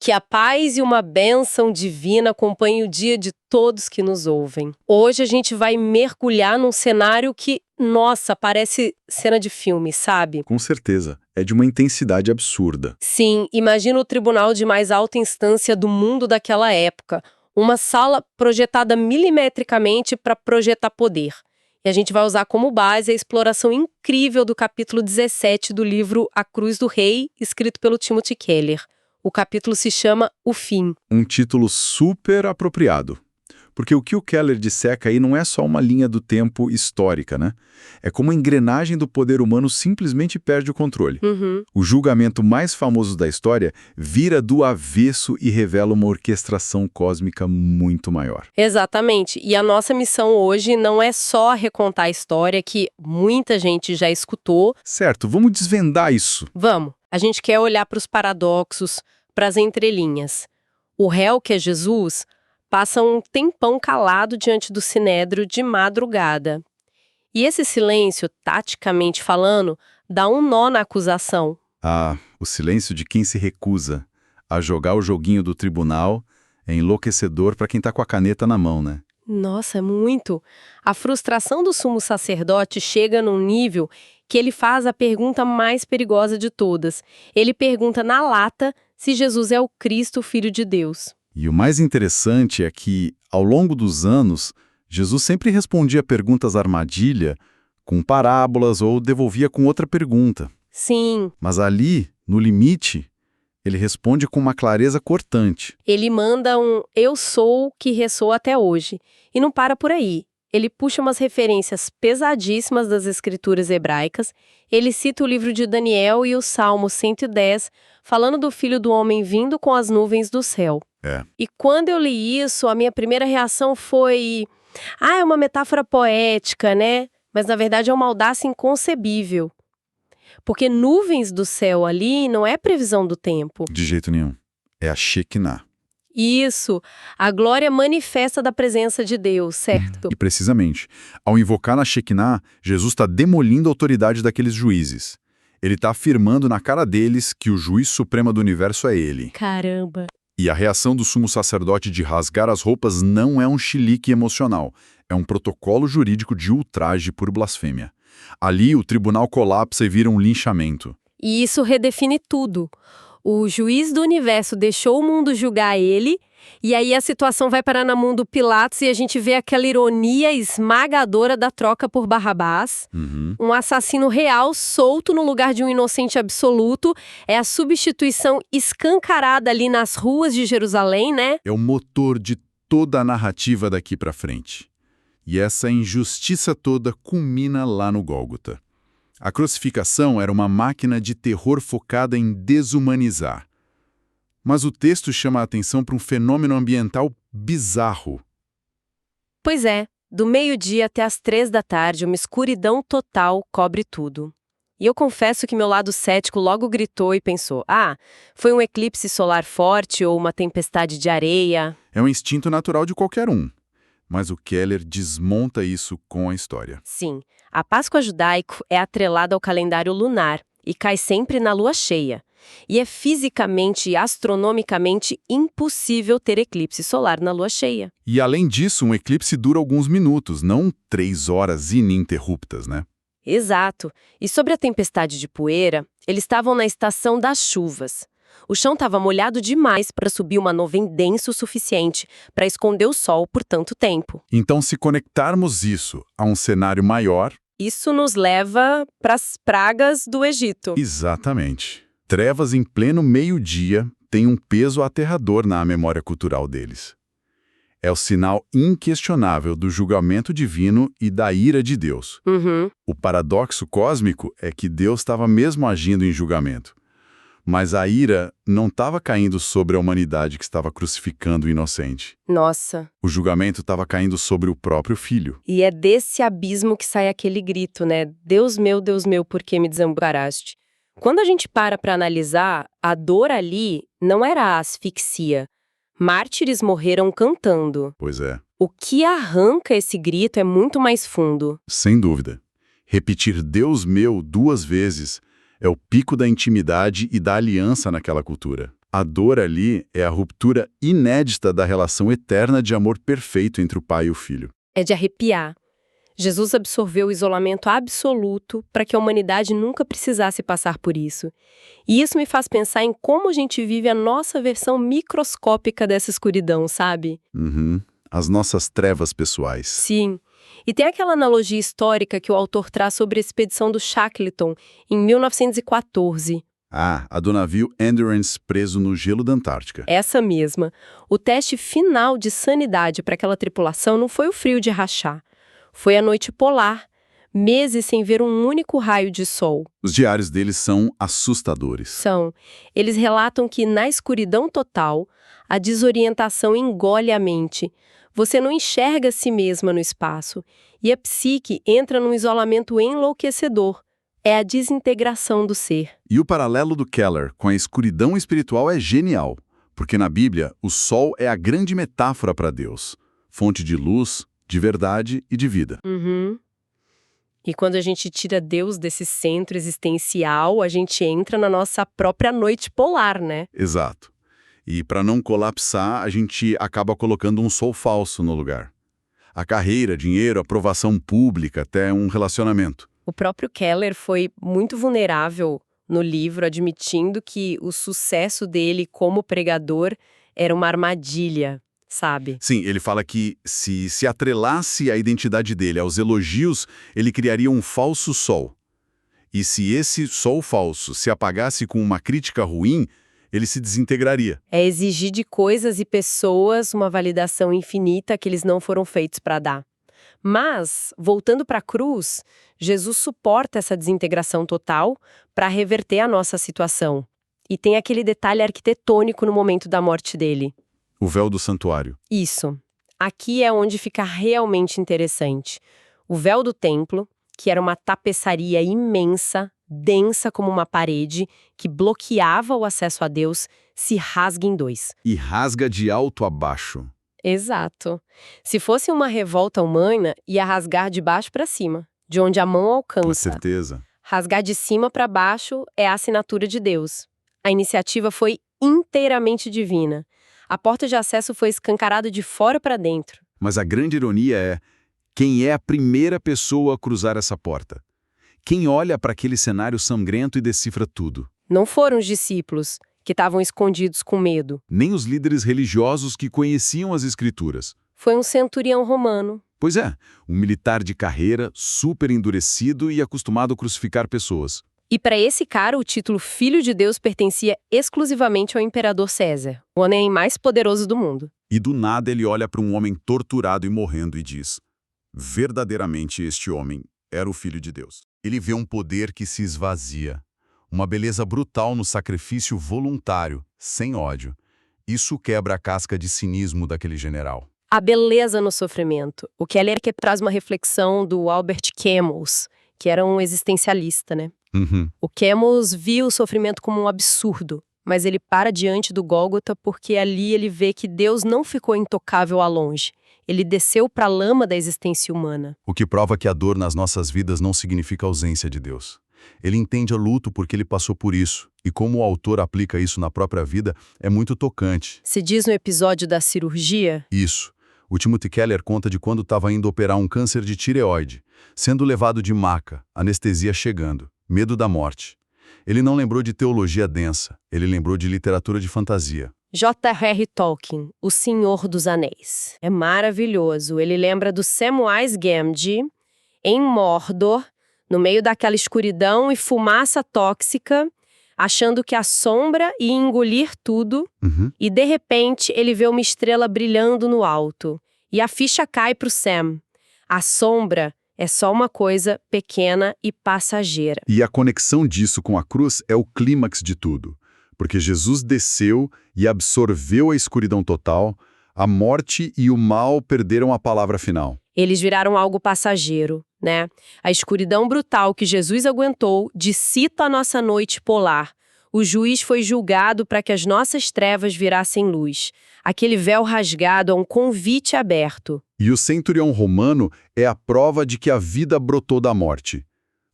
Que a paz e uma bênção divina acompanhem o dia de todos que nos ouvem. Hoje a gente vai mergulhar num cenário que, nossa, parece cena de filme, sabe? Com certeza. É de uma intensidade absurda. Sim, imagina o tribunal de mais alta instância do mundo daquela época. Uma sala projetada milimetricamente para projetar poder. E a gente vai usar como base a exploração incrível do capítulo 17 do livro A Cruz do Rei, escrito pelo Timothy Keller. O capítulo se chama O Fim. Um título super apropriado. Porque o que o Keller disseca aí não é só uma linha do tempo histórica, né? É como a engrenagem do poder humano simplesmente perde o controle. O julgamento mais famoso da história vira do avesso e revela uma orquestração cósmica muito maior. Exatamente. E a nossa missão hoje não é só recontar a história que muita gente já escutou. Certo, vamos desvendar isso. Vamos. A gente quer olhar para os paradoxos, para as entrelinhas. O réu, que é Jesus, passa um tempão calado diante do sinédrio de madrugada. E esse silêncio, taticamente falando, dá um nó na acusação. Ah, o silêncio de quem se recusa a jogar o joguinho do tribunal é enlouquecedor para quem tá com a caneta na mão, né? Nossa, é muito. A frustração do sumo sacerdote chega num nível que ele faz a pergunta mais perigosa de todas. Ele pergunta na lata se Jesus é o Cristo, o Filho de Deus. E o mais interessante é que, ao longo dos anos, Jesus sempre respondia perguntas armadilha com parábolas ou devolvia com outra pergunta. Sim. Mas ali, no limite, ele responde com uma clareza cortante. Ele manda um "eu sou" que ressoa até hoje. E não para por aí. Ele puxa umas referências pesadíssimas das escrituras hebraicas. Ele cita o livro de Daniel e o Salmo 110, falando do Filho do Homem vindo com as nuvens do céu. E quando eu li isso, a minha primeira reação foi... é uma metáfora poética, né? Mas na verdade é uma audácia inconcebível. Porque nuvens do céu ali não é previsão do tempo. De jeito nenhum. É a Shekinah. Isso, a glória manifesta da presença de Deus, certo? E precisamente, ao invocar na Shekinah, Jesus está demolindo a autoridade daqueles juízes. Ele está afirmando na cara deles que o juiz supremo do universo é ele. Caramba! E a reação do sumo sacerdote de rasgar as roupas não é um chilique emocional, é um protocolo jurídico de ultraje por blasfêmia. Ali, o tribunal colapsa e vira um linchamento. E isso redefine tudo. O juiz do universo deixou o mundo julgar ele, e aí a situação vai parar na mão do Pilatos e a gente vê aquela ironia esmagadora da troca por Barrabás. Um assassino real solto no lugar de um inocente absoluto. É a substituição escancarada ali nas ruas de Jerusalém, né? É o motor de toda a narrativa daqui para frente. E essa injustiça toda culmina lá no Gólgota. A crucificação era uma máquina de terror focada em desumanizar. Mas o texto chama a atenção para um fenômeno ambiental bizarro. Pois é, do meio-dia até as 3 da tarde, uma escuridão total cobre tudo. E eu confesso que meu lado cético logo gritou e pensou, foi um eclipse solar forte ou uma tempestade de areia? É um instinto natural de qualquer um. Mas o Keller desmonta isso com a história. Sim, a Páscoa judaico é atrelada ao calendário lunar e cai sempre na lua cheia. E é fisicamente e astronomicamente impossível ter eclipse solar na lua cheia. E além disso, um eclipse dura alguns minutos, não 3 horas ininterruptas, né? Exato. E sobre a tempestade de poeira, eles estavam na estação das chuvas. O chão estava molhado demais para subir uma nuvem densa o suficiente para esconder o sol por tanto tempo. Então, se conectarmos isso a um cenário maior... Isso nos leva para as pragas do Egito. Exatamente. Trevas em pleno meio-dia têm um peso aterrador na memória cultural deles. É o sinal inquestionável do julgamento divino e da ira de Deus. O paradoxo cósmico é que Deus estava mesmo agindo em julgamento. Mas a ira não estava caindo sobre a humanidade que estava crucificando o inocente. Nossa. O julgamento estava caindo sobre o próprio filho. E é desse abismo que sai aquele grito, né? Deus meu, por que me desamparaste? Quando a gente para analisar, a dor ali não era a asfixia. Mártires morreram cantando. Pois é. O que arranca esse grito é muito mais fundo. Sem dúvida. Repetir Deus meu 2 vezes é o pico da intimidade e da aliança naquela cultura. A dor ali é a ruptura inédita da relação eterna de amor perfeito entre o pai e o filho. É de arrepiar. Jesus absorveu o isolamento absoluto para que a humanidade nunca precisasse passar por isso. E isso me faz pensar em como a gente vive a nossa versão microscópica dessa escuridão, sabe? Uhum. As nossas trevas pessoais. Sim. E tem aquela analogia histórica que o autor traz sobre a expedição do Shackleton, em 1914. A do navio Endurance preso no gelo da Antártica. Essa mesma. O teste final de sanidade para aquela tripulação não foi o frio de rachar. Foi a noite polar, meses sem ver um único raio de sol. Os diários deles são assustadores. Eles relatam que, na escuridão total, a desorientação engole a mente. Você não enxerga a si mesma no espaço. E a psique entra num isolamento enlouquecedor. É a desintegração do ser. E o paralelo do Keller com a escuridão espiritual é genial, porque na Bíblia o sol é a grande metáfora para Deus, fonte de luz, de verdade e de vida. Uhum. E quando a gente tira Deus desse centro existencial, a gente entra na nossa própria noite polar, né? Exato. E para não colapsar, a gente acaba colocando um sol falso no lugar. A carreira, dinheiro, aprovação pública, até um relacionamento. O próprio Keller foi muito vulnerável no livro, admitindo que o sucesso dele como pregador era uma armadilha, sabe? Sim, ele fala que se atrelasse a identidade dele aos elogios, ele criaria um falso sol. E se esse sol falso se apagasse com uma crítica ruim, ele se desintegraria. É exigir de coisas e pessoas uma validação infinita que eles não foram feitos para dar. Mas, voltando para a cruz, Jesus suporta essa desintegração total para reverter a nossa situação. E tem aquele detalhe arquitetônico no momento da morte dele. O véu do santuário. Isso. Aqui é onde fica realmente interessante. O véu do templo, que era uma tapeçaria imensa, densa como uma parede, que bloqueava o acesso a Deus, se rasga em dois. E rasga de alto a baixo. Exato. Se fosse uma revolta humana, ia rasgar de baixo para cima, de onde a mão alcança. Com certeza. Rasgar de cima para baixo é a assinatura de Deus. A iniciativa foi inteiramente divina. A porta de acesso foi escancarada de fora para dentro. Mas a grande ironia é, quem é a primeira pessoa a cruzar essa porta? Quem olha para aquele cenário sangrento e decifra tudo? Não foram os discípulos, que estavam escondidos com medo. Nem os líderes religiosos que conheciam as Escrituras. Foi um centurião romano. Pois é, um militar de carreira, super endurecido e acostumado a crucificar pessoas. E para esse cara, o título Filho de Deus pertencia exclusivamente ao imperador César, o homem mais poderoso do mundo. E do nada ele olha para um homem torturado e morrendo e diz: verdadeiramente este homem era o Filho de Deus. Ele vê um poder que se esvazia, uma beleza brutal no sacrifício voluntário, sem ódio. Isso quebra a casca de cinismo daquele general. A beleza no sofrimento. O Keller que traz uma reflexão do Albert Camus, que era um existencialista, né? Uhum. O Camus via o sofrimento como um absurdo, mas ele para diante do Gólgota porque ali ele vê que Deus não ficou intocável a longe. Ele desceu para a lama da existência humana. O que prova que a dor nas nossas vidas não significa ausência de Deus. Ele entende o luto porque ele passou por isso, e como o autor aplica isso na própria vida é muito tocante. Se diz no episódio da cirurgia? Isso. O Timothy Keller conta de quando estava indo operar um câncer de tireoide, sendo levado de maca, anestesia chegando, medo da morte. Ele não lembrou de teologia densa, ele lembrou de literatura de fantasia. J.R. Tolkien, O Senhor dos Anéis. É maravilhoso. Ele lembra do Samwise Gamgee em Mordor, no meio daquela escuridão e fumaça tóxica, achando que a sombra ia engolir tudo, e de repente ele vê uma estrela brilhando no alto. E a ficha cai pro Sam. A sombra é só uma coisa pequena e passageira. E a conexão disso com a cruz é o clímax de tudo. Porque Jesus desceu e absorveu a escuridão total, a morte e o mal perderam a palavra final. Eles viraram algo passageiro, né? A escuridão brutal que Jesus aguentou dissipa a nossa noite polar. O juiz foi julgado para que as nossas trevas virassem luz. Aquele véu rasgado é um convite aberto. E o centurião romano é a prova de que a vida brotou da morte.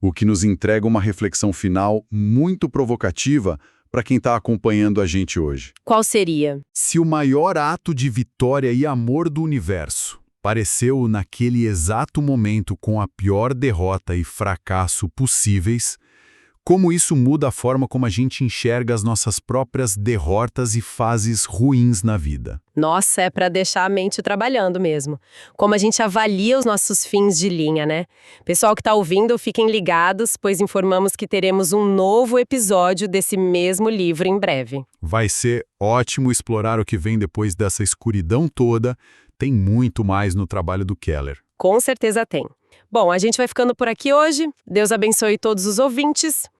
O que nos entrega uma reflexão final muito provocativa para quem está acompanhando a gente hoje. Qual seria? Se o maior ato de vitória e amor do universo pareceu naquele exato momento com a pior derrota e fracasso possíveis, como isso muda a forma como a gente enxerga as nossas próprias derrotas e fases ruins na vida. Nossa, é para deixar a mente trabalhando mesmo. Como a gente avalia os nossos fins de linha, né? Pessoal que está ouvindo, fiquem ligados, pois informamos que teremos um novo episódio desse mesmo livro em breve. Vai ser ótimo explorar o que vem depois dessa escuridão toda. Tem muito mais no trabalho do Keller. Com certeza tem. Bom, a gente vai ficando por aqui hoje. Deus abençoe todos os ouvintes.